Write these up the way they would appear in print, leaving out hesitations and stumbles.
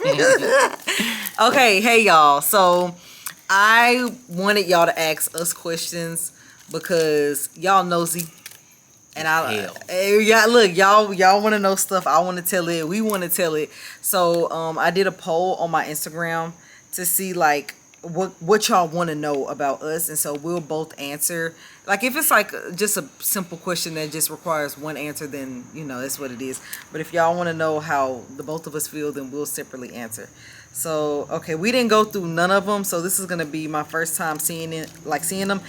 Okay, hey y'all. So I wanted y'all to ask us questions because y'all nosy. And yeah, look, y'all want to know stuff. I want to tell it. We want to tell it. So I did a poll on my Instagram to see like what y'all want to know about us, and so we'll both answer. Like if it's like just a simple question that just requires one answer, then that's what it is. But if y'all want to know how the both of us feel, then we'll separately answer. So okay, we didn't go through none of them, so this is gonna be my first time seeing them.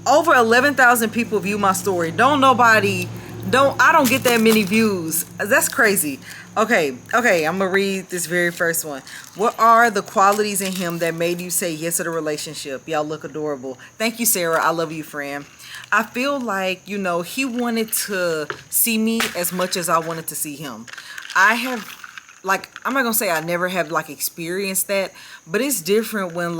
Over 11,000 people view my story. I don't get that many views. That's crazy. Okay, I'm gonna read this very first one. What are the qualities in him that made you say yes to the relationship? Y'all look adorable. Thank you, Sarah. I love you, friend. I feel like, he wanted to see me as much as I wanted to see him. I'm not gonna say I never have experienced that, but it's different when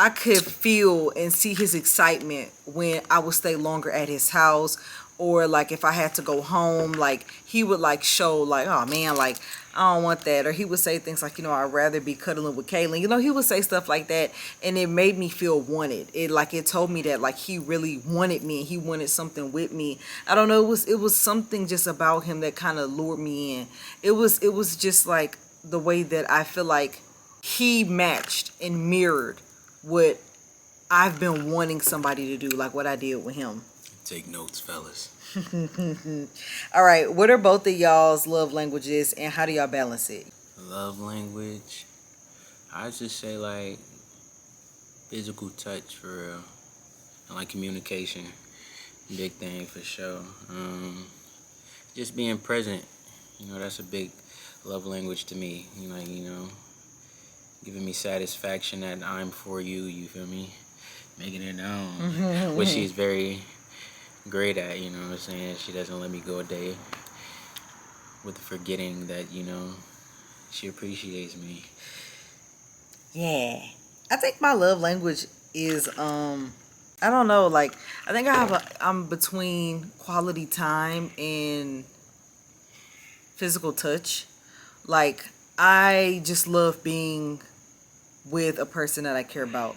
I could feel and see his excitement when I would stay longer at his house, or if I had to go home, he would show oh man, I don't want that. Or he would say things like, I'd rather be cuddling with Kaylin. He would say stuff like that, and it made me feel wanted. It told me that he really wanted me, and he wanted something with me. I don't know, it was something just about him that kind of lured me in. It was just the way that I feel like he matched and mirrored what I've been wanting somebody to do, like what I did with him. Take notes, fellas. All right, what are both of y'all's love languages, and how do y'all balance it? Love language, I just say physical touch for real, and communication, big thing for sure. Just being present, that's a big love language to me. Giving me satisfaction that I'm for you, you feel me? Making it known, which she's very great at, what I'm saying? She doesn't let me go a day with forgetting that, she appreciates me. Yeah. I think my love language is, I don't know, I think I'm between quality time and physical touch. I just love being with a person that I care about.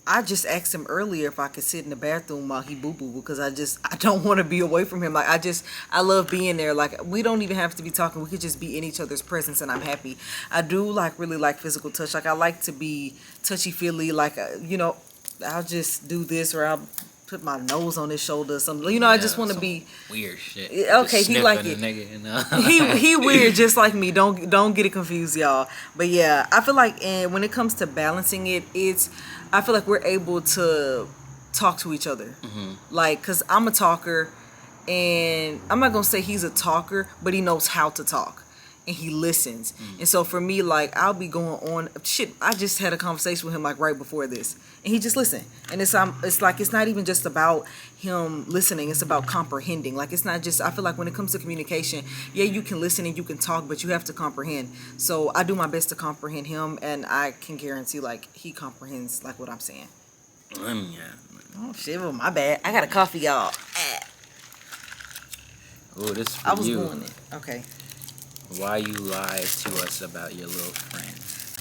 I just asked him earlier if I could sit in the bathroom while he boo-boo, because I don't want to be away from him. I love being there. We don't even have to be talking. We could just be in each other's presence, and I'm happy. I do really like physical touch. I like to be touchy-feely. I'll just do this, or I'll put my nose on his shoulder or something. I just want to be weird shit. Okay, he like it. Nigga, he weird just like me. Don't get it confused, y'all. But yeah, I feel and when it comes to balancing it, I feel like we're able to talk to each other. Cause I'm a talker, and I'm not gonna say he's a talker, but he knows how to talk. And he listens. And so for me, I'll be going on shit. I just had a conversation with him right before this, and he just listened. And it's not even just about him listening, it's about comprehending. It's not just, I feel like when it comes to communication, yeah, you can listen and you can talk, but you have to comprehend. So I do my best to comprehend him, and I can guarantee he comprehends what I'm saying. Yeah. Oh shit, well, my bad. I got a coffee, y'all. Oh, this is for I was you. doing it. Okay. Why you lied to us about your little friend?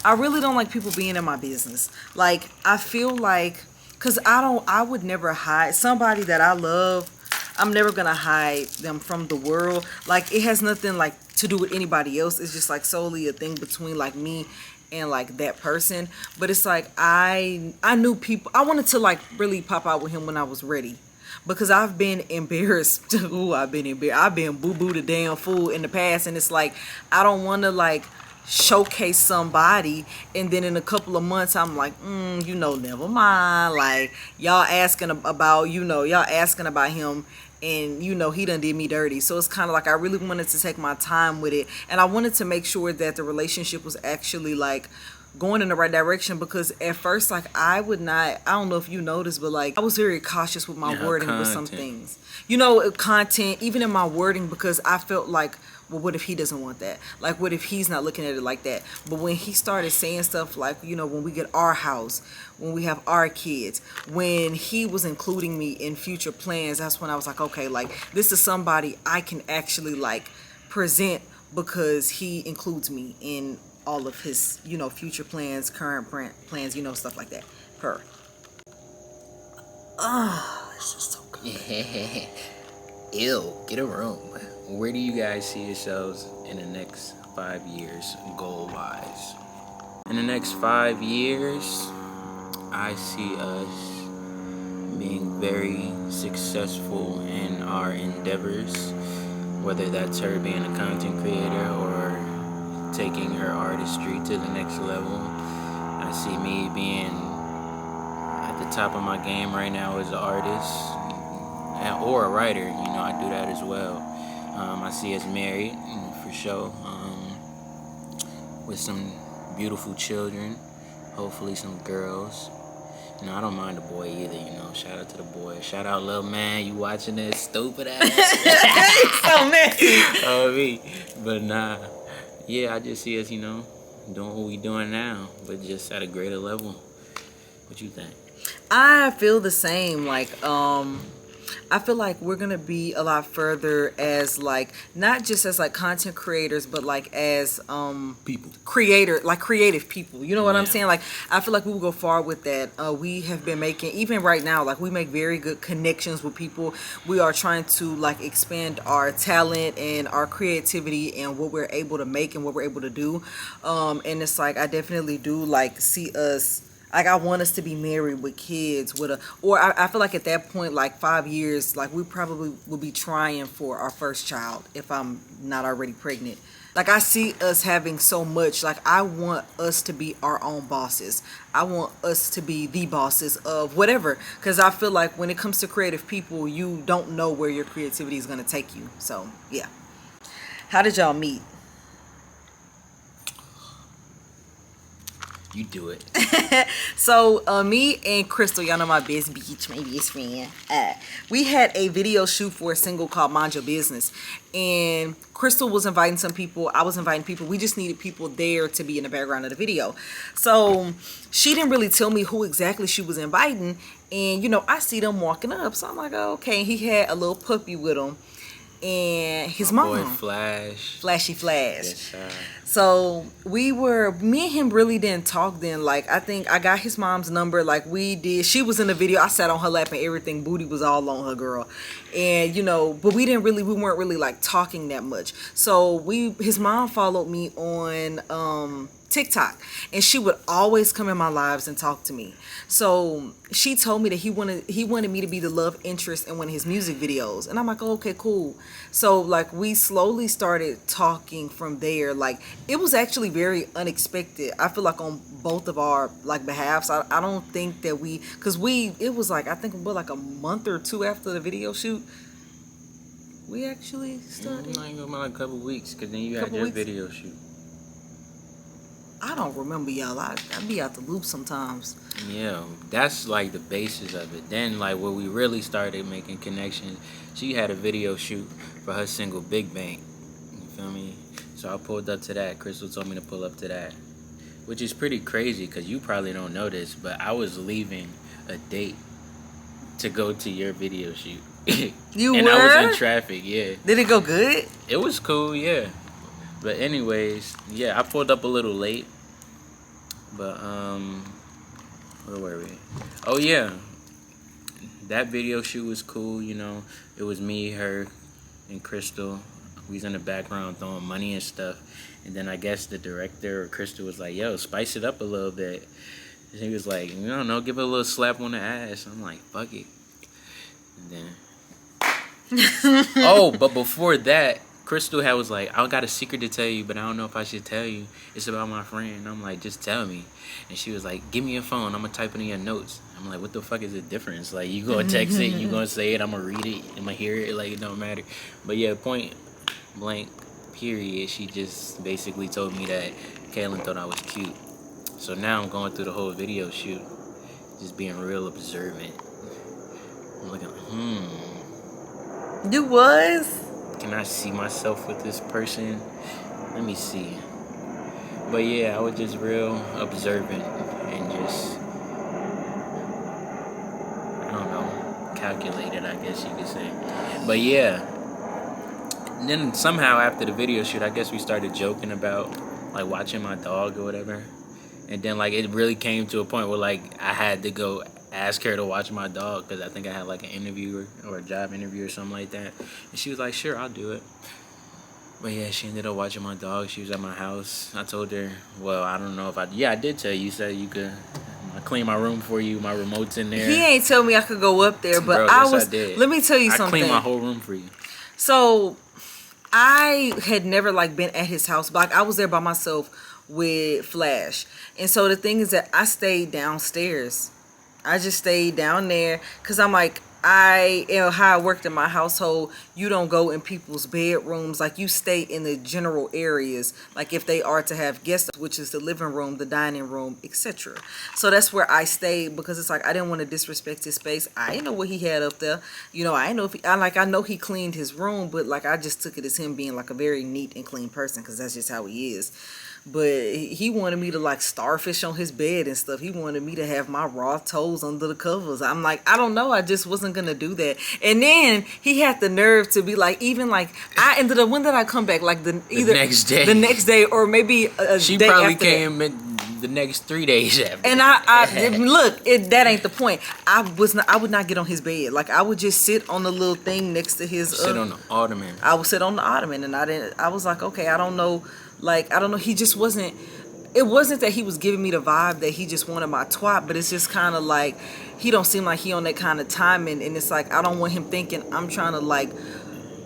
I really don't like people being in my business. I feel because I would never hide somebody that I love. I'm never gonna hide them from the world. It has nothing to do with anybody else. It's just solely a thing between me and that person. But it's I knew people. I wanted to really pop out with him when I was ready. Because I've been embarrassed. Ooh, I've been boo-boo the damn fool in the past. And it's I don't want to showcase somebody. And then in a couple of months, I'm never mind. Y'all asking about him. And, he done did me dirty. So it's kind of I really wanted to take my time with it. And I wanted to make sure that the relationship was actually going in the right direction, because at first I don't know if you noticed, but I was very cautious with my wording with some things, content, even in my wording, because I felt well, what if he doesn't want that? What if he's not looking at it like that? But when he started saying stuff when we get our house, when we have our kids, when he was including me in future plans, that's when I was okay, this is somebody I can actually present because he includes me in all of his, future plans, current plans, stuff like that. It's just so good. Ew, get a room. Where do you guys see yourselves in the next 5 years, goal-wise? In the next 5 years, I see us being very successful in our endeavors, whether that's her being a content creator or taking her artistry to the next level. I see me being at the top of my game right now as an artist or a writer. I do that as well. I see us married, for sure, with some beautiful children, hopefully some girls. I don't mind the boy either, shout out to the boy. Shout out, little man, you watching this stupid ass. So messy. Oh, me. But nah, yeah, I just see us, doing what we doing now, but just at a greater level. What you think? I feel the same. I feel like we're gonna be a lot further as not just as content creators, but as People. Creative people. You know what I'm Yeah. saying? I feel like we will go far with that. We have been making, even right now, we make very good connections with people. We are trying to expand our talent and our creativity and what we're able to make and what we're able to do. And it's I definitely do see us. I want us to be married with kids I feel like at that point, 5 years, we probably will be trying for our first child if I'm not already pregnant. I see us having so much. I want us to be our own bosses. I want us to be the bosses of whatever. Because I feel like when it comes to creative people, you don't know where your creativity is going to take you. So, yeah. How did y'all meet? You do it. So me and Crystal, y'all know my best bitch, my best friend. We had a video shoot for a single called Mind Your Business, and Crystal was inviting some people. I was inviting people. We just needed people there to be in the background of the video. So she didn't really tell me who exactly she was inviting, and I see them walking up. So I'm like, oh, okay. He had a little puppy with him. And his mom. Boy, Flashy Flash. Yes, sir. So me and him really didn't talk then. I think I got his mom's number we did. She was in the video. I sat on her lap and everything. Booty was all on her, girl. And, but we weren't really talking that much. So his mom followed me on TikTok, and she would always come in my lives and talk to me. So she told me that he wanted me to be the love interest in one of his music videos, and I'm like, oh, okay, cool. So we slowly started talking from there. It was actually very unexpected. I feel on both of our behalves. I don't think that it was I think a month or two after the video shoot we actually started. Not even about a couple weeks, because then you had your video shoot. I don't remember, y'all. I be out the loop sometimes. Yeah, that's the basis of it. Then where we really started making connections, she had a video shoot for her single Big Bang. You feel me? So I pulled up to that. Crystal told me to pull up to that, which is pretty crazy because you probably don't know this, but I was leaving a date to go to your video shoot. You and were? I was in traffic, yeah. Did it go good? It was cool, yeah. But anyways, yeah, I pulled up a little late. But where were we? Oh yeah. That video shoot was cool, It was me, her, and Crystal. We was in the background throwing money and stuff. And then I guess the director or Crystal was like, yo, spice it up a little bit. And he was like, I don't know, give it a little slap on the ass. I'm like, fuck it. And then oh, but before that, Crystal was like, I got a secret to tell you, but I don't know if I should tell you. It's about my friend. I'm like, just tell me. And she was like, give me your phone. I'm going to type it in your notes. I'm like, what the fuck is the difference? You going to text it, you going to say it, I'm going to read it, I'm going to hear it. It don't matter. But yeah, point blank, period. She just basically told me that Kaylin thought I was cute. So now I'm going through the whole video shoot, just being real observant. I'm looking, You was? Can I see myself with this person? Let me see. But yeah, I was just real observant and just, I don't know, calculated, I guess you could say. But yeah, And then somehow after the video shoot, I guess we started joking about like watching my dog or whatever. And then like it really came to a point where like I had to go ask her to watch my dog because I think I had like an interview or a job interview or something like that. And she was like, sure, I'll do it. But yeah, she ended up watching my dog. She was at my house. I told her, well, I don't know if I did tell you. You said you could I clean my room for you. My remote's in there. He ain't tell me I could go up there, but Bro, I did. Let me tell you something. I cleaned my whole room for you. So I had never like been at his house, but like, I was there by myself with Flash. And so the thing is that I stayed downstairs. I just stayed down there because I'm like, how I worked in my household, you don't go in people's bedrooms. Like, you stay in the general areas, like if they are to have guests, which is the living room, the dining room, etc. So that's where I stayed because it's like I didn't want to disrespect his space. I didn't know what he had up there. You know, I didn't know if I know he cleaned his room, but like I just took it as him being like a very neat and clean person because that's just how he is. But he wanted me to like starfish on his bed and stuff. He wanted me to have my raw toes under the covers. I'm like, I don't know. I just wasn't going to do that. And then he had the nerve to be like, even like, I ended up, when did I come back? Like the next day. The next day or maybe a she day probably after came that. The next 3 days after. And that ain't the point. I would not get on his bed. Like I would just sit on the little thing next to his. Sit on the ottoman. I would sit on the ottoman, and I was like, okay, I don't know. Like, I don't know. He just wasn't. It wasn't that he was giving me the vibe that he just wanted my twat, but it's just kind of like he don't seem like he on that kind of timing, and it's like I don't want him thinking I'm trying to like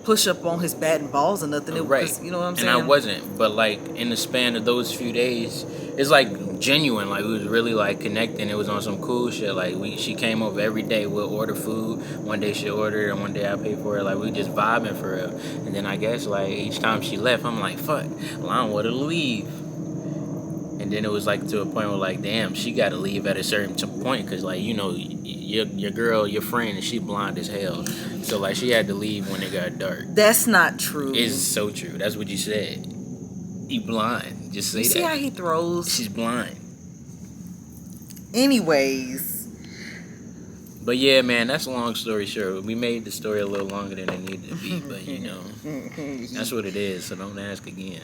push up on his bat and balls or nothing. Right. You know what I'm saying? And I wasn't, but like in the span of those few days, it's like genuine. Like we was really like connecting. It was on some cool shit. Like she came over every day. We'll order food. One day she ordered, and one day I pay for it. Like we just vibing for real. And then I guess like each time she left, I'm like, fuck, well, I don't want her to leave. And then it was like to a point where like, damn, she got to leave at a certain point because like you know your girl, your friend, she blind as hell. So like she had to leave when it got dark. That's not true. It's so true. That's what you said. He blind. Just say that. See how he throws? She's blind. Anyways. But yeah, man, that's a long story short. We made the story a little longer than it needed to be, but you know, that's what it is. So don't ask again.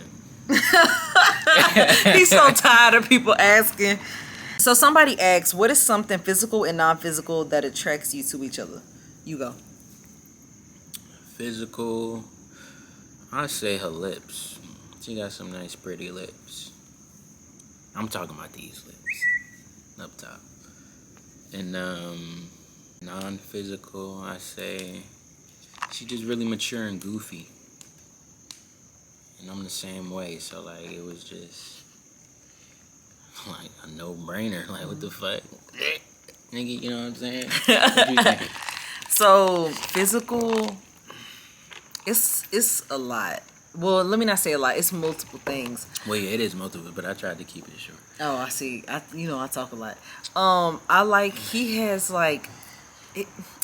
He's so tired of people asking. So somebody asks, what is something physical and non-physical that attracts you to each other? You go. Physical, I say her lips. She got some nice pretty lips. I'm talking about these lips up top. And non-physical, I say she just really mature and goofy. And I'm the same way, so like it was just like a no-brainer. Like what the fuck, nigga? You know what I'm saying? What you think? So physical, it's a lot. Well, let me not say a lot. It's multiple things. Well, yeah, it is multiple, but I tried to keep it short. Oh, I see. I talk a lot. I like he has like,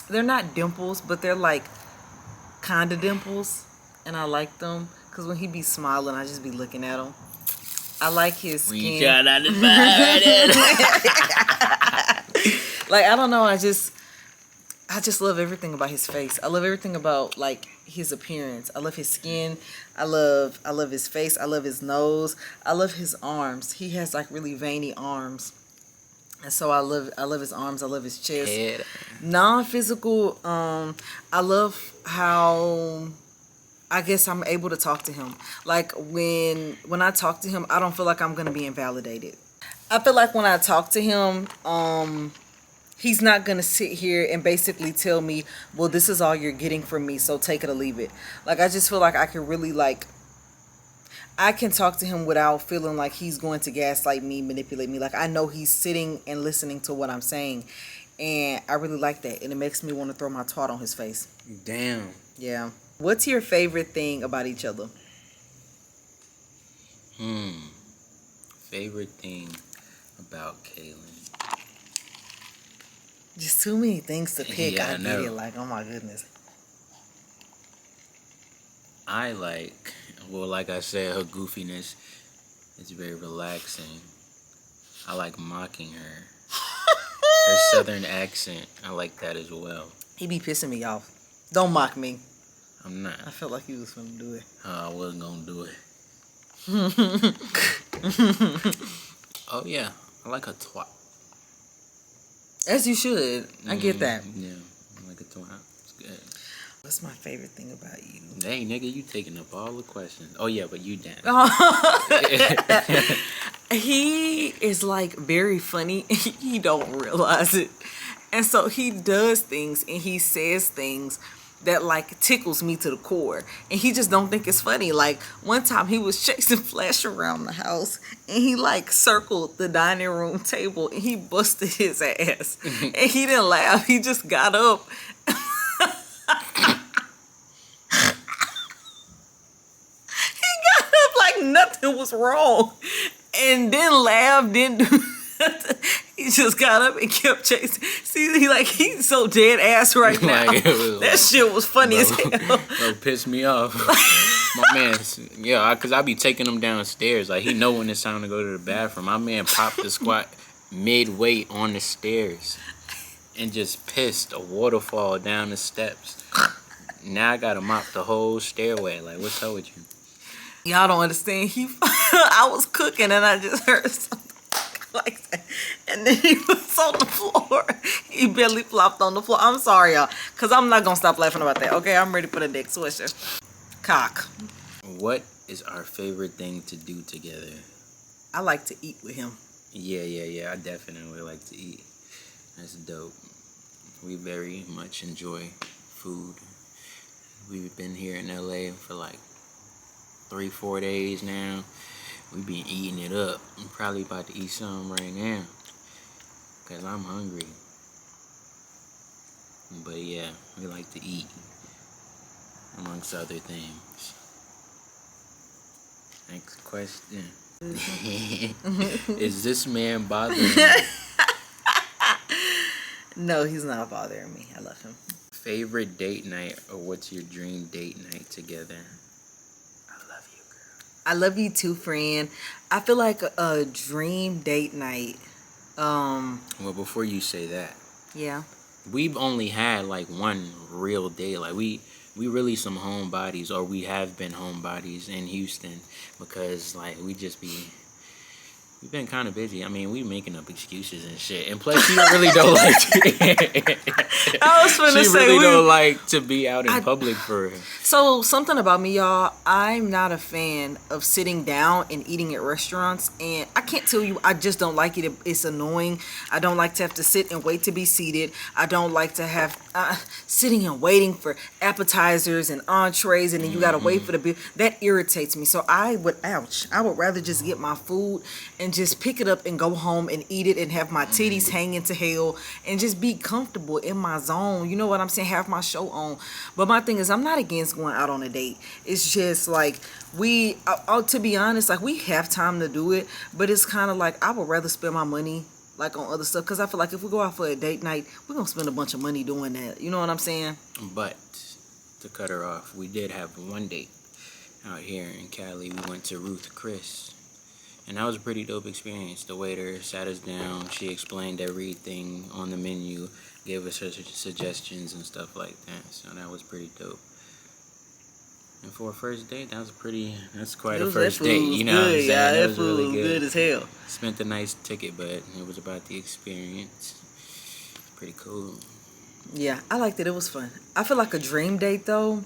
they're not dimples, but they're like kind of dimples, and I like them. Because when he be smiling, I just be looking at him. I like his skin. When you try not to find it. Like, I don't know. I just love everything about his face. I love everything about, like, his appearance. I love his skin. I love his face. I love his nose. I love his arms. He has, like, really veiny arms. And so I love his arms. I love his chest. Head. Non-physical, I love how I guess I'm able to talk to him. Like when I talk to him, I don't feel like I'm going to be invalidated. I feel like when I talk to him, he's not going to sit here and basically tell me, well, this is all you're getting from me, so take it or leave it. Like, I just feel like I can really, like, I can talk to him without feeling like he's going to gaslight me, manipulate me. Like, I know he's sitting and listening to what I'm saying. And I really like that. And it makes me want to throw my twat on his face. Damn. Yeah. What's your favorite thing about each other? Favorite thing about Kaylin? Just too many things to pick. Yeah, I I know. get it. Like, oh my goodness. I like, well, like I said, her goofiness is very relaxing. I like mocking her. Her southern accent, I like that as well. He be pissing me off. Don't mock me. I'm not. I felt like you was gonna do it. I wasn't gonna do it. Oh yeah, I like a twat. As you should. I get that. Yeah, I like a twat. It's good. What's my favorite thing about you? Hey, nigga, you taking up all the questions. Oh yeah, but you damn. He is like very funny. He don't realize it. And so he does things and he says things that like tickles me to the core, and he just don't think it's funny. Like one time he was chasing Flash around the house and he like circled the dining room table and he busted his ass and he didn't laugh, he just got up. He got up like nothing was wrong and didn't laugh, didn't do nothing. He just got up and kept chasing. See, he's so dead ass right now. That shit was funny as hell. Bro, pissed me off. My man, yeah, cause I be taking him downstairs. Like he know when it's time to go to the bathroom. My man popped the squat midway on the stairs and just pissed a waterfall down the steps. Now I gotta mop the whole stairway. Like, what's up with you? Y'all don't understand. I was cooking and I just heard something like that, and then he was on the floor. He barely flopped on the floor. I'm sorry, y'all, because I'm not gonna stop laughing about that. Okay, I'm ready for the next question. Cock. What is our favorite thing to do together? I like to eat with him. Yeah. I definitely like to eat. That's dope. We very much enjoy food. We've been here in LA for like 3-4 days now. We've been eating it up. I'm probably about to eat something right now, cause I'm hungry. But yeah, we like to eat, amongst other things. Next question. Is this man bothering you? No, he's not bothering me. I love him. Favorite date night, or what's your dream date night together? I love you too, friend. I feel like a dream date night. Well, before you say that, Yeah. we've only had like one real day. Like we really some homebodies, or we have been homebodies in Houston, because like we've been kind of busy. I mean, we making up excuses and shit. And plus, she really don't like I was finna she say really don't like to be out in public for her. So something about me, y'all, I'm not a fan of sitting down and eating at restaurants, and I can't tell you, I just don't like it. It's annoying. I don't like to have to sit and wait to be seated. I don't like to have sitting and waiting for appetizers and entrees, and then you gotta wait for the bill. That irritates me. So I would rather just get my food and just pick it up and go home and eat it and have my titties hanging to hell and just be comfortable in my zone. You know what I'm saying? Have my show on. But my thing is, I'm not against going out on a date. It's just like to be honest, like we have time to do it, but it's kind of like I would rather spend my money like on other stuff, because I feel like if we go out for a date night, we're gonna spend a bunch of money doing that. You know what I'm saying? But to cut her off, we did have one date out here in Cali. We went to Ruth Chris. And that was a pretty dope experience. The waiter sat us down. She explained everything on the menu, gave us her suggestions and stuff like that. So that was pretty dope. And for a first date, that's quite a first date. You know what I'm saying? Yeah, that was really good as hell. Spent a nice ticket, but it was about the experience. Pretty cool. Yeah, I liked it. It was fun. I feel like a dream date though.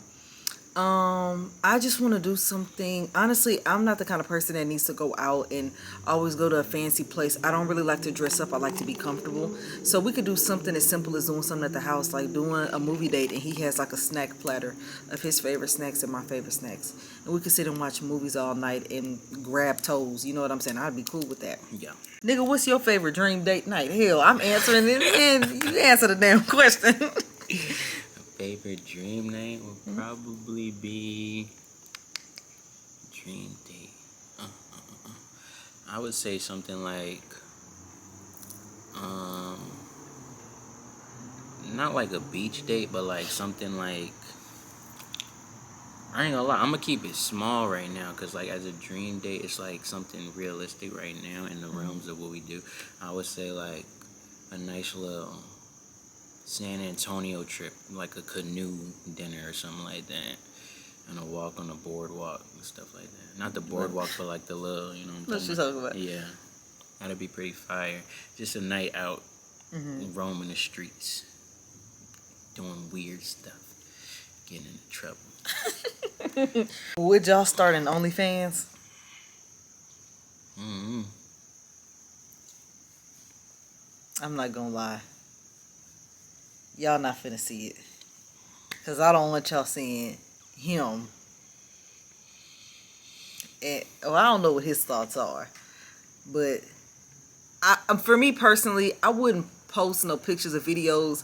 I just want to do something. Honestly, I'm not the kind of person that needs to go out and always go to a fancy place. I don't really like to dress up. I like to be comfortable. So we could do something as simple as doing something at the house, like doing a movie date, and he has like a snack platter of his favorite snacks and my favorite snacks. And we could sit and watch movies all night and grab toes. You know what I'm saying? I'd be cool with that. Yeah. Nigga, what's your favorite dream date night? Hell, I'm answering it and you answer the damn question. Favorite dream night would probably be dream date. I would say something like, not like a beach date, but like something like, I ain't gonna lie, I'm gonna keep it small right now, because like as a dream date, it's like something realistic right now in the realms of what we do. I would say like a nice little San Antonio trip, like a canoe dinner or something like that. and a walk on the boardwalk and stuff like that. Not the boardwalk, but like the little, you know what I'm What you talking about? Yeah. That'd be pretty fire. Just a night out, roaming the streets, doing weird stuff, getting into trouble. Would y'all start an OnlyFans? Mm-hmm. I'm not gonna lie. Y'all not finna see it. Because I don't want y'all seeing him. And, well, I don't know what his thoughts are. But for me personally, I wouldn't post no pictures or videos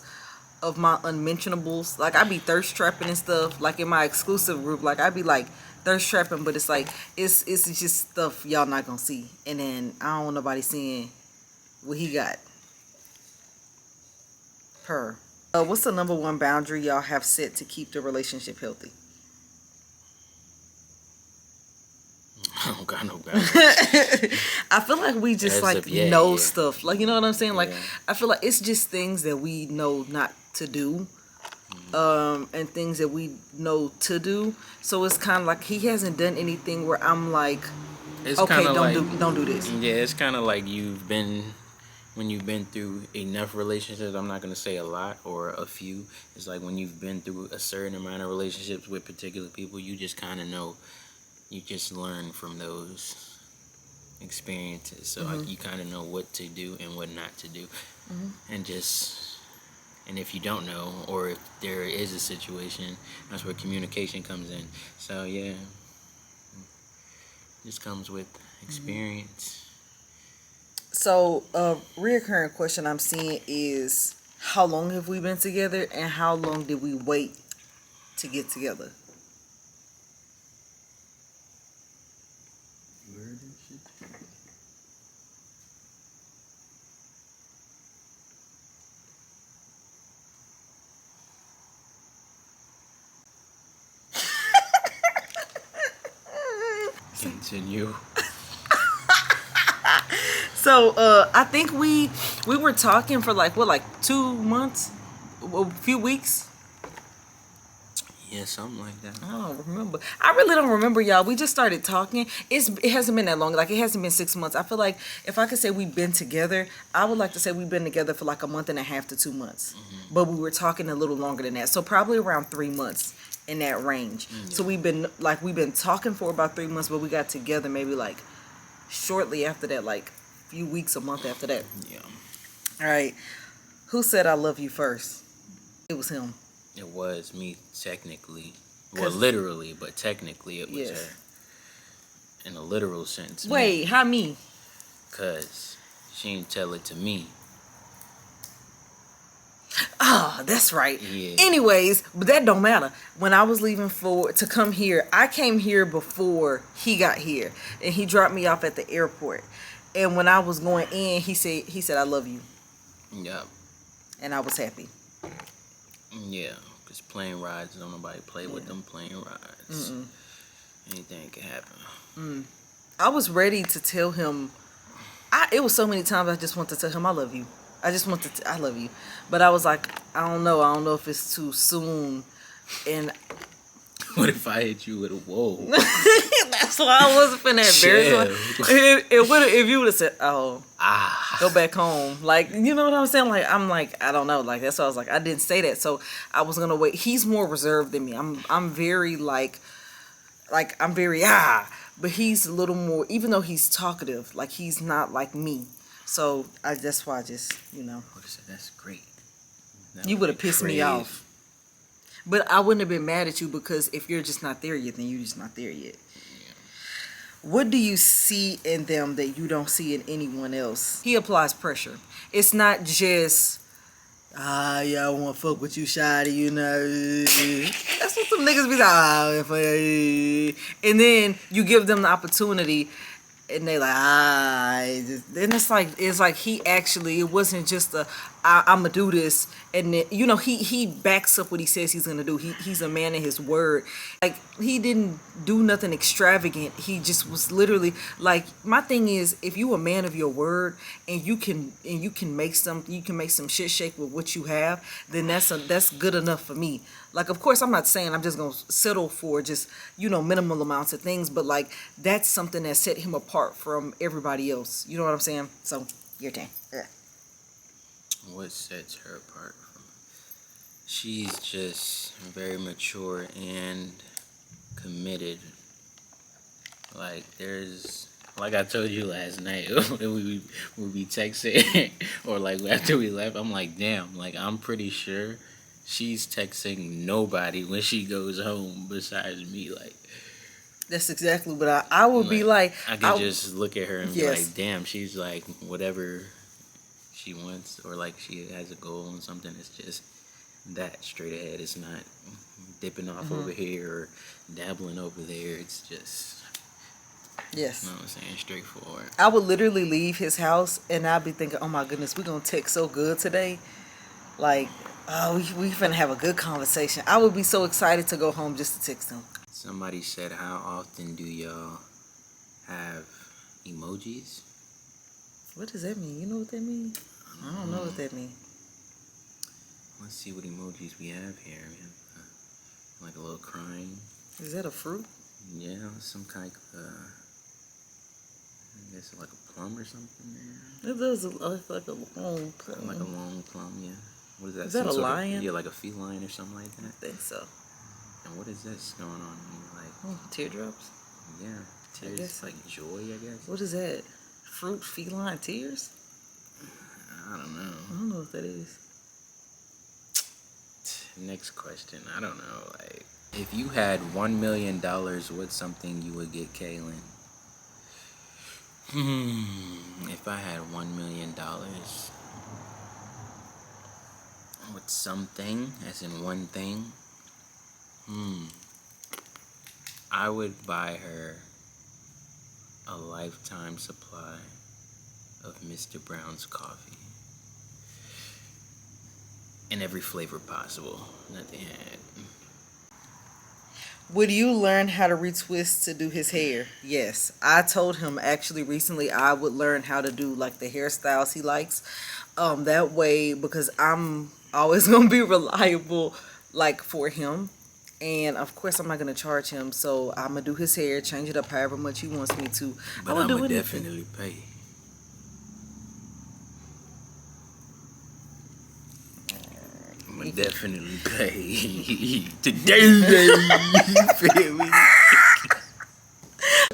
of my unmentionables. Like, I be thirst trapping and stuff. Like, in my exclusive group, like, I be like thirst trapping, but it's like, it's just stuff y'all not gonna see. And then I don't want nobody seeing what he got. What's the number one boundary y'all have set to keep the relationship healthy? I don't got no boundaries. I feel like we just know stuff. Like, you know what I'm saying? Like, I feel like it's just things that we know not to do. And things that we know to do. So it's kind of like he hasn't done anything where I'm like, it's okay, don't do this. Yeah, it's kind of like when you've been through enough relationships, I'm not going to say a lot or a few. It's like when you've been through a certain amount of relationships with particular people, you just kind of know, you just learn from those experiences. So like, you kind of know what to do and what not to do. And if you don't know, or if there is a situation, that's where communication comes in. So yeah, this comes with experience. So, a reoccurring question I'm seeing is, how long have we been together, and how long did we wait to get together? You heard this shit? Continue. So, I think we were talking for like 2 months, a few weeks. Yeah, something like that. I don't remember. I really don't remember, y'all. We just started talking. It hasn't been that long. Like, it hasn't been 6 months. I feel like if I could say we've been together, I would like to say we've been together for like a month and a half to 2 months. But we were talking a little longer than that. So probably around 3 months in that range. So we've been talking for about 3 months, but we got together maybe like shortly after that, like few weeks, a month after that. Yeah. All right. Who said I love you first? It was him. It was me, technically. Well, literally, but technically it was her. In a literal sense. Wait, how me? Because she didn't tell it to me. Oh, that's right. Yeah. Anyways, but that don't matter. When I was leaving to come here, I came here before he got here. And he dropped me off at the airport. And when I was going in, he said I love you. Yeah. And I was happy. Yeah, because plane rides, don't nobody play with them plane rides. Anything can happen. I was ready to tell him. It was so many times I just wanted to tell him I love you. I love you. But I was like, I don't know. I don't know if it's too soon. And what if I hit you with a whoa? That's why I wasn't finna embarrass him. If you would have said, "Oh, go back home," like, you know what I'm saying? Like, I'm like, I don't know. Like, that's why I was like, I didn't say that. So I was gonna wait. He's more reserved than me. I'm very I'm very but he's a little more. Even though he's talkative, like, he's not like me. So that's why I just, That's great. You would have pissed me off. But I wouldn't have been mad at you, because if you're just not there yet, then you're just not there yet. Yeah. What do you see in them that you don't see in anyone else? He applies pressure. It's not just, yeah, I want to fuck with you, shawty, That's what some niggas be like, and then you give them the opportunity, and they like, then it's like he actually, it wasn't just I'ma do this, and then, he backs up what he says he's gonna do. He's a man of his word. Like, he didn't do nothing extravagant. He just was literally like, my thing is, if you a man of your word, and you can make some shit shake with what you have, then that's good enough for me. Like, of course, I'm not saying I'm just going to settle for just, minimal amounts of things, but like, that's something that set him apart from everybody else. You know what I'm saying? So, your turn. Yeah. What sets her apart from? She's just very mature and committed. Like, like I told you last night, we be texting, or like after we left, I'm like, damn, like I'm pretty sure she's texting nobody when she goes home besides me. Like, that's exactly what I would be like. I could just look at her and be like, damn, she's like, whatever she wants, or like she has a goal and something, it's just that straight ahead. It's not dipping off over here or dabbling over there. It's just, yes, you know what I'm saying, straightforward. I would literally leave his house and I'd be thinking, oh my goodness, we're gonna text so good today. Like, oh, we finna have a good conversation. I would be so excited to go home just to text him. Somebody said, how often do y'all have emojis? What does that mean? You know what that means? I don't know what that means. Let's see what emojis we have here. We have like a little crying. Is that a fruit? Yeah, some kind of, I guess like a plum or something there. It does look like a long plum. Like a long plum, yeah. What is that? Is that a lion? Yeah, like a feline or something like that. I think so. And what is this going on here? Like teardrops? Yeah, tears, like joy, I guess. What is that? Fruit, feline, tears? I don't know. I don't know what that is. Next question. I don't know. Like, if you had $1 million, what's something you would get Kaylin? If I had $1 million, what's something, as in one thing? I would buy her a lifetime supply of Mr. Brown's coffee. In every flavor possible that they had. Would you learn how to retwist to do his hair? Yes. I told him actually recently I would learn how to do like the hairstyles he likes. That way, because I'm always going to be reliable like for him. And of course I'm not going to charge him. So I'm going to do his hair, change it up however much he wants me to. But I'm going to definitely pay. I'm going to definitely pay. Today, you feel me?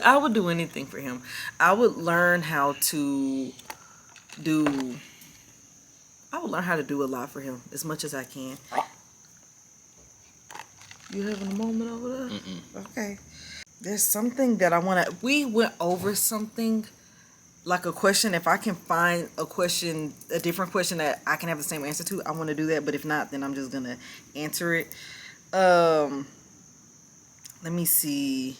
I would do anything for him. I would learn how to do a lot for him as much as I can. You having a moment over there? Okay. There's something that I want to... We went over something, like a question. If I can find a question, a different question that I can have the same answer to, I want to do that. But if not, then I'm just going to answer it. Let me see.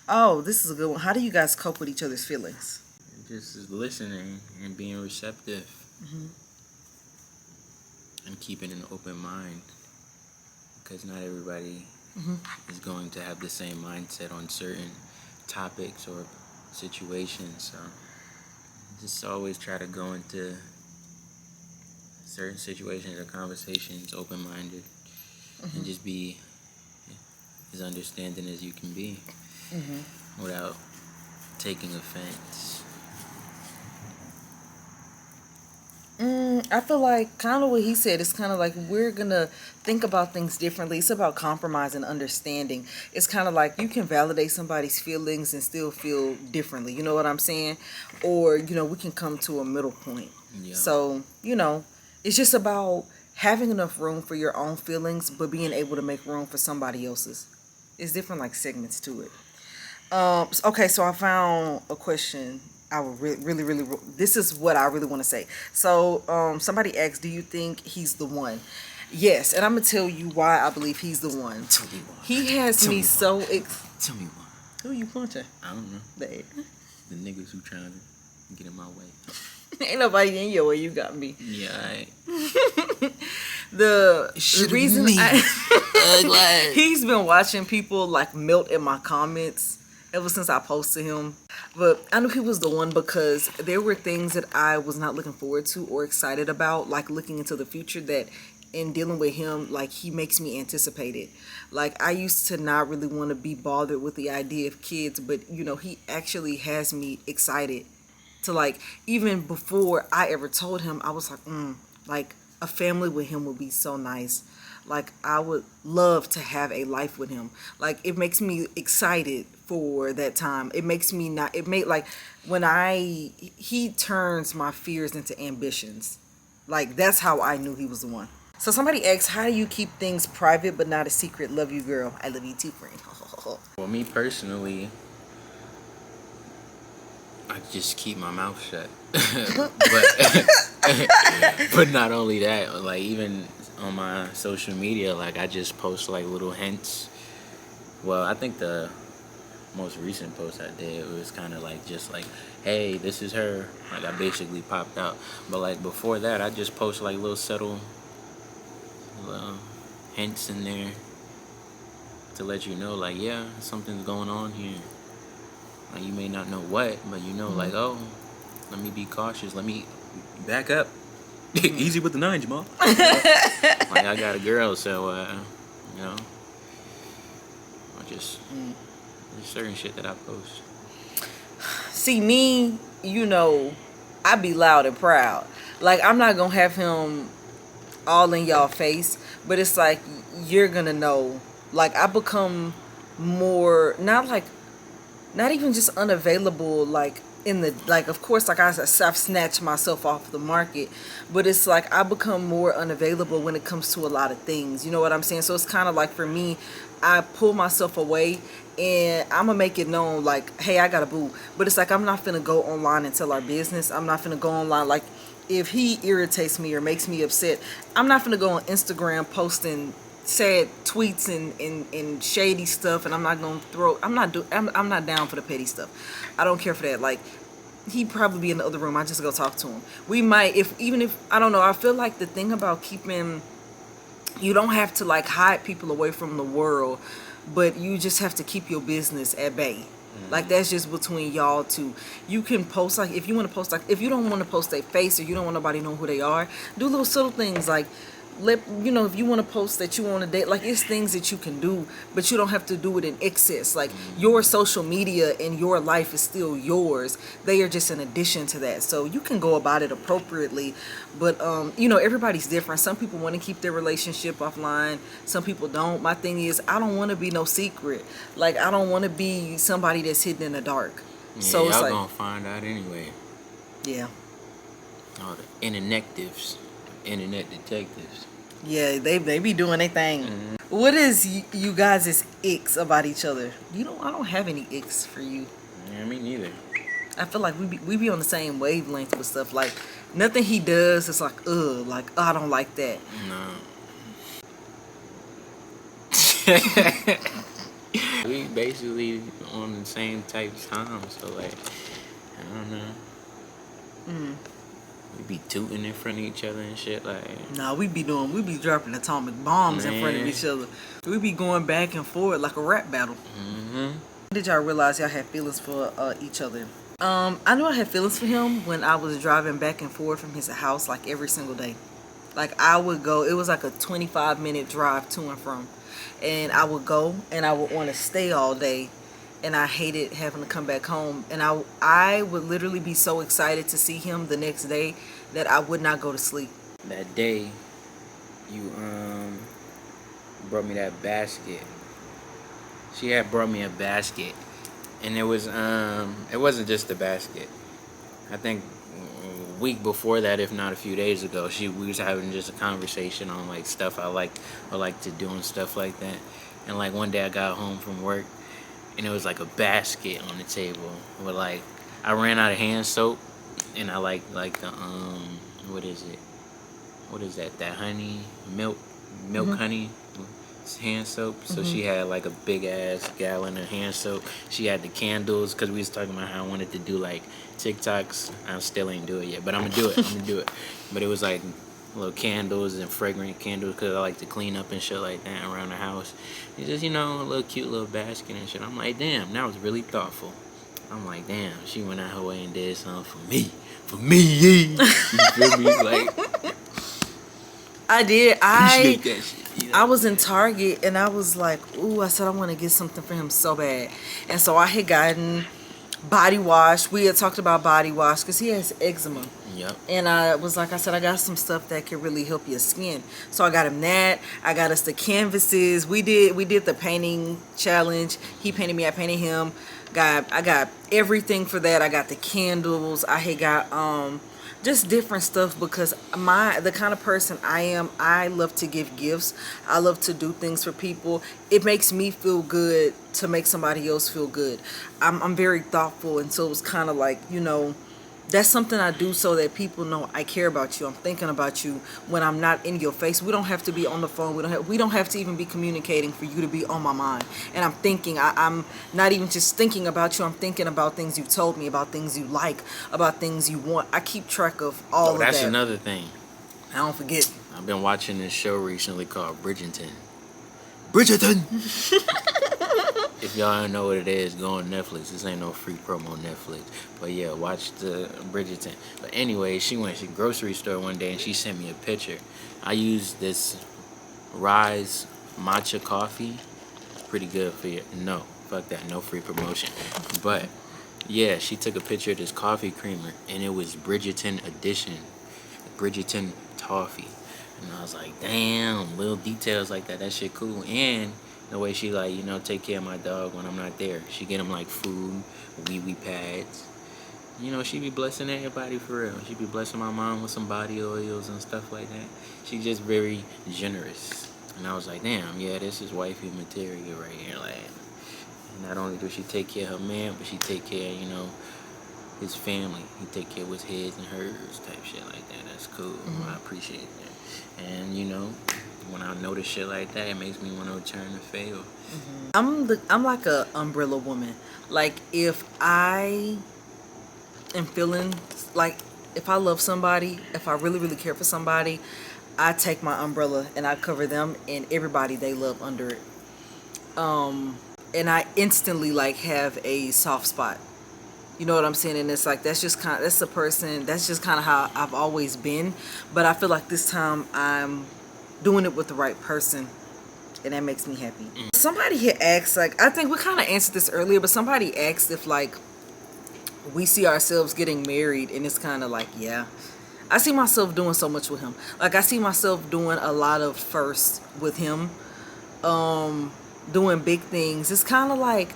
Oh, this is a good one. How do you guys cope with each other's feelings? Just listening and being receptive. And keeping an open mind. Because not everybody is going to have the same mindset on certain topics or situations. So just always try to go into certain situations or conversations open-minded and just be as understanding as you can be without taking offense. I feel like kind of what he said. It's kind of like we're going to think about things differently. It's about compromise and understanding. It's kind of like you can validate somebody's feelings and still feel differently. You know what I'm saying? Or, we can come to a middle point. Yeah. So, it's just about having enough room for your own feelings, but being able to make room for somebody else's. It's different like segments to it. Okay, so I found a question. I would really, this is what I really want to say. So, somebody asked, do you think he's the one? Yes, and I'm going to tell you why I believe he's the one. Tell me why. He has me so... Tell me why. Who you punching? I don't know. The niggas who trying to get in my way. Ain't nobody in your way, you got me. Yeah, alright. The reason he's been watching people like melt in my comments ever since I posted him. But I knew he was the one because there were things that I was not looking forward to or excited about, like looking into the future, that in dealing with him, like, he makes me anticipate it. Like, I used to not really want to be bothered with the idea of kids, but you know, he actually has me excited to, like, even before I ever told him, I was like, like, a family with him would be so nice. Like, I would love to have a life with him. Like, it makes me excited for that time. It makes me not, it made, like, when he turns my fears into ambitions. Like, that's how I knew he was the one. So somebody asks, how do you keep things private but not a secret? Love you, girl. I love you too, friend. Well, me personally, I just keep my mouth shut. But not only that, like, even on my social media, like, I just post like little hints. Well, I think the most recent post I did was kind of like just like, hey, this is her. Like, I basically popped out. But like before that, I just post like little subtle hints in there to let you know, like, yeah, something's going on here. Like, you may not know what, but you know, like, oh, let me be cautious. Let me back up. Easy with the 9, Jamal. Like, I got a girl, so, you know, I just, there's certain shit that I post. See, me, you know, I be loud and proud. Like, I'm not going to have him all in y'all face, but it's like, you're going to know. Like, I become more, not even just unavailable, like, in the, like, of course, like, I've snatched myself off the market, but it's like I become more unavailable when it comes to a lot of things. You know what I'm saying? So it's kind of like, for me, I pull myself away, and I'm gonna make it known, like, hey, I got a boo. But it's like, I'm not finna go online and tell our business. I'm not finna go online, like, if he irritates me or makes me upset, I'm not finna go on Instagram posting sad tweets and shady stuff, and I'm not gonna I'm not down for the petty stuff. I don't care for that. Like, he'd probably be in the other room. I just go talk to him. We might, even if I don't know, I feel like the thing about keeping, you don't have to, like, hide people away from the world, but you just have to keep your business at bay. Like, that's just between y'all two. You can post, like, if you want to post, like, if you don't want to post their face or you don't want nobody to know who they are, do little subtle things, like, you know, if you want to post that you want to date, like, it's things that you can do, but you don't have to do it in excess. Like, your social media and your life is still yours. They are just an addition to that. So you can go about it appropriately, but you know, everybody's different. Some people want to keep their relationship offline, some people don't. My thing is, I don't want to be no secret. Like, I don't want to be somebody that's hidden in the dark. Yeah, so it's y'all like, gonna find out anyway. Yeah. All the internet detectives. Yeah, they be doing their thing. What is you guys' icks about each other? I don't have any icks for you. Yeah, me neither. I feel like we be on the same wavelength with stuff. Like, nothing he does is like, I don't like that. No. We basically on the same type of time, so, like, I don't know. We be tooting in front of each other and shit, like. Nah, we be dropping atomic bombs in front of each other. We be going back and forth like a rap battle. Did y'all realize y'all had feelings for each other? I knew I had feelings for him when I was driving back and forth from his house, like, every single day. Like, I would go, it was like a 25-minute drive to and from. And I would go, and I would want to stay all day. And I hated having to come back home. And I would literally be so excited to see him the next day that I would not go to sleep. That day, you brought me that basket. She had brought me a basket, and it wasn't just a basket. I think a week before that, if not a few days ago, we was having just a conversation on, like, stuff I like to do and stuff like that. And, like, one day I got home from work, and it was like a basket on the table with, like, I ran out of hand soap, and I like the what is it? What is that? That honey milk honey hand soap. So she had, like, a big ass gallon of hand soap. She had the candles, because we was talking about how I wanted to do, like, TikToks. I still ain't do it yet, but I'm gonna do it. But it was like little candles and fragrant candles, because I like to clean up and shit like that around the house. It's just, you know, a little cute little basket and shit. I'm like, damn, that was really thoughtful. I'm like, damn, she went out her way and did something for me. You feel me? Like, I did. Appreciate that shit. You know? I was in Target and I was like, ooh, I said I want to get something for him so bad. And so I had gotten body wash. We had talked about body wash because he has eczema. Yep. And I was like, I said, I got some stuff that can really help your skin. So I got him that. I got us the canvases. We did the painting challenge. He painted me, I painted him. I got everything for that. I got the candles. I had got just different stuff because the kind of person I am, I love to give gifts. I love to do things for people. It makes me feel good to make somebody else feel good. I'm very thoughtful, and so it was kind of like, you know, that's something I do so that people know I care about you. I'm thinking about you when I'm not in your face. We don't have to be on the phone. We don't have to even be communicating for you to be on my mind. And I'm thinking, I'm not even just thinking about you. I'm thinking about things you've told me, about things you like, about things you want. I keep track of all of that. That's another thing. I don't forget. I've been watching this show recently called Bridgerton. If y'all don't know what it is, go on Netflix. This ain't no free promo on Netflix. But yeah, watch the Bridgerton. But anyway, she went to the grocery store one day and she sent me a picture. I used this Rise matcha coffee. Pretty good for you. No, fuck that. No free promotion. But yeah, she took a picture of this coffee creamer and it was Bridgerton edition. Bridgerton toffee. And I was like, damn, little details like that. That shit cool. And the way she, like, you know, take care of my dog when I'm not there. She get him, like, food, wee-wee pads. You know, she be blessing everybody for real. She be blessing my mom with some body oils and stuff like that. She just very generous. And I was like, damn, yeah, this is wifey material right here. Like, not only does she take care of her man, but she take care of, you know, his family. He take care of what's his and hers type shit like that. That's cool. I appreciate that. And, you know, when I notice shit like that, it makes me want to return the favor. I'm like a umbrella woman. Like, if I am feeling like, if I love somebody, if I really, really care for somebody, I take my umbrella and I cover them and everybody they love under it. And I instantly, like, have a soft spot. You know what I'm saying? And it's like, that's just kind of how I've always been. But I feel like this time I'm doing it with the right person, and that makes me happy. Somebody had asked, like, I think we kind of answered this earlier, but somebody asked if, like, we see ourselves getting married, and it's kind of like, yeah. I see myself doing so much with him. Like, I see myself doing a lot of firsts with him, doing big things. It's kind of like,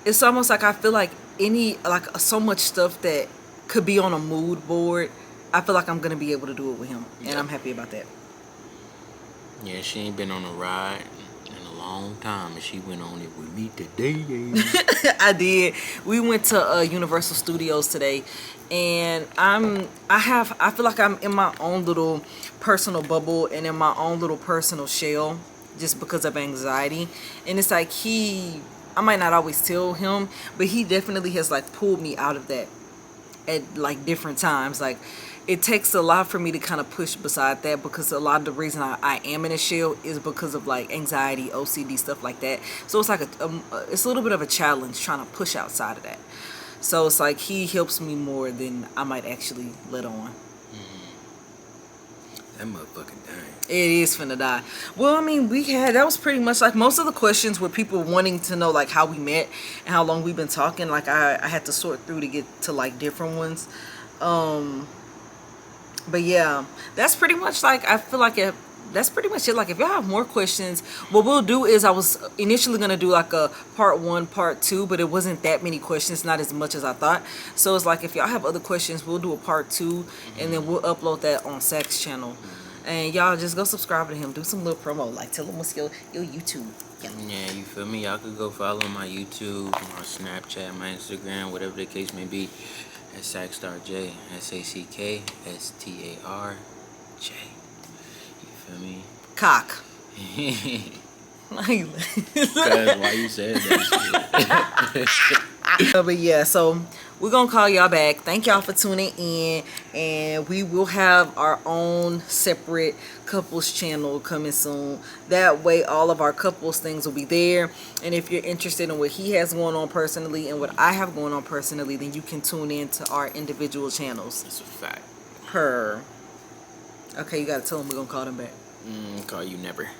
it's almost like I feel like so much stuff that could be on a mood board, I feel like I'm going to be able to do it with him, and I'm happy about that. Yeah, she ain't been on a ride in a long time, and she went on it with me today. I did. We went to Universal Studios today, and I feel like I'm in my own little personal bubble and in my own little personal shell, just because of anxiety. And it's like I might not always tell him, but he definitely has, like, pulled me out of that at, like, different times. Like, it takes a lot for me to kind of push beside that, because a lot of the reason I am in a shell is because of, like, anxiety, OCD, stuff like that. So it's like it's a little bit of a challenge trying to push outside of that. So it's like he helps me more than I might actually let on. That motherfucking dying. It is finna die. Well, I mean, that was pretty much, like, most of the questions were people wanting to know, like, how we met and how long we've been talking. Like, I had to sort through to get to, like, different ones. But yeah, that's pretty much, like, I feel like that's pretty much it. Like, if y'all have more questions, what we'll do is, I was initially going to do, like, a part 1, part 2, but it wasn't that many questions, not as much as I thought. So it's like, if y'all have other questions, we'll do a part 2, and then we'll upload that on Sack's channel. And y'all just go subscribe to him, do some little promo, like, tell him what's your YouTube. Yeah, you feel me? Y'all could go follow my YouTube, my Snapchat, my Instagram, whatever the case may be. At SackStarJ, SackStarJ. You feel me? Cock. Cause why you said that? But yeah, so we're gonna call y'all back. Thank y'all for tuning in, and we will have our own separate couples channel coming soon. That way all of our couples things will be there, and if you're interested in what he has going on personally and what I have going on personally, then you can tune in to our individual channels. That's a fact. Okay, you gotta tell them we're gonna call them back. Call you never.